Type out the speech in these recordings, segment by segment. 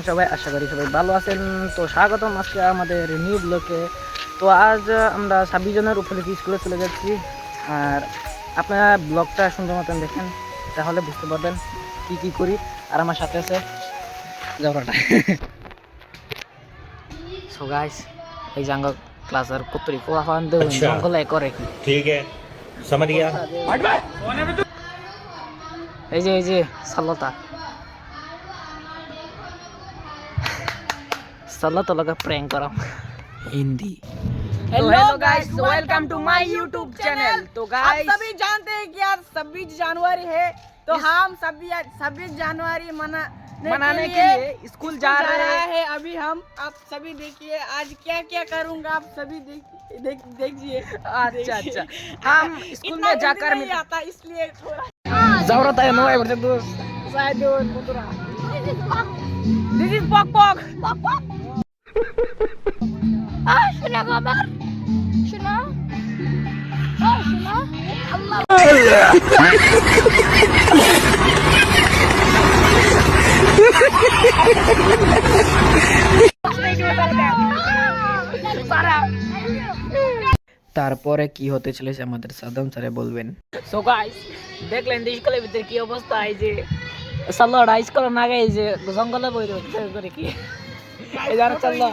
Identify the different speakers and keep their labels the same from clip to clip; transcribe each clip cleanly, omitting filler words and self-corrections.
Speaker 1: সবাই আশা করি সবাই ভালো আছেন। তো স্বাগতম আজকে আমাদের নিউ ব্লকে। তো আজ আমরা 26 জনের উপরে স্কুলে চলে যাচ্ছি। আর আপনারা ব্লগটা সুন্দর মতন দেখেন, তাহলে বুঝতে পারবেন কি কি করি। আর আমার সাথে আছে জবরাটা। সো গাইস, এই জাঙ্গ ক্লাসের কুত্তরি কোয়া ফান দেব জঙ্গলে করে কি,
Speaker 2: ठीक है समझ गया।
Speaker 1: এই যে সাল্লাতা साला लगा प्रैंक करा Hindi.
Speaker 3: Hello guys, welcome to my YouTube channel.
Speaker 1: तो
Speaker 3: आप
Speaker 1: गाइस
Speaker 3: सभी जानते हैं कि आज 26 जनवरी है, तो हम सभी 26 जनवरी
Speaker 1: मनाने के लिए स्कूल जा रहे हैं।
Speaker 3: हैं। अभी हम आप सभी देखिए आज क्या क्या करूंगा, आप सभी देखिए।
Speaker 1: अच्छा हम स्कूल में जाकर
Speaker 3: नहीं आता, इसलिए थोड़ा
Speaker 1: जरूरत है नो एवर दोस्त
Speaker 3: शायद पुतरा this is pock pock
Speaker 4: şuna kabar. Şuna. Şuna. Allah.
Speaker 1: তারপরে কি হতে চলেছে আমাদের সাদম স্যারে বলবেন। সো গাইস, দেখলেন স্কুলের ভিতরে কি অবস্থা। এই যে সাল্লাহ স্কুলে না গিয়ে এই যে জঙ্গলে বই করে কি এই যারা চাল্লা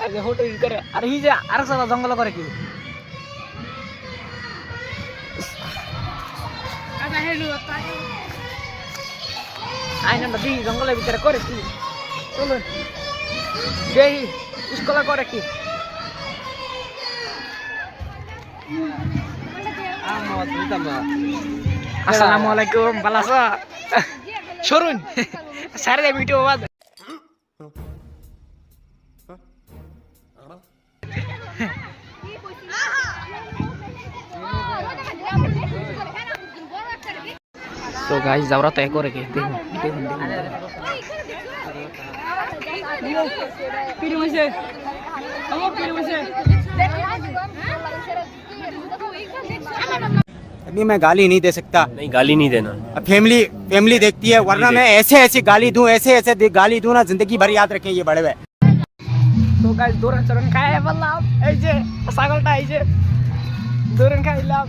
Speaker 1: এই যে হোটেল করে, আর এই যে আর সালা জঙ্গল করে কি আইন আমরা দিই জঙ্গলের ভিতরে করে কি। চলুন দেই স্কুলে করে কি। আসসালামু আলাইকুম, ভালো আছো? সরুন স্যারের ভিডিও বাদ। তো গাইস যাওরা তো করে কি দেখুন
Speaker 5: अभी मैं गाली नहीं दे सकता।
Speaker 2: नहीं गाली नहीं देना।
Speaker 5: फैमिली देखती है, वरना मैं ऐसे गाली दूं, ऐसे गाली दूं ना, जिंदगी भर याद रखें ये बड़े हुए।
Speaker 1: তো গাইস দৌড়ান চড়ান খায় বললাম, এই যে ছাগলটা এই যে দৌড়ান খাইলাম।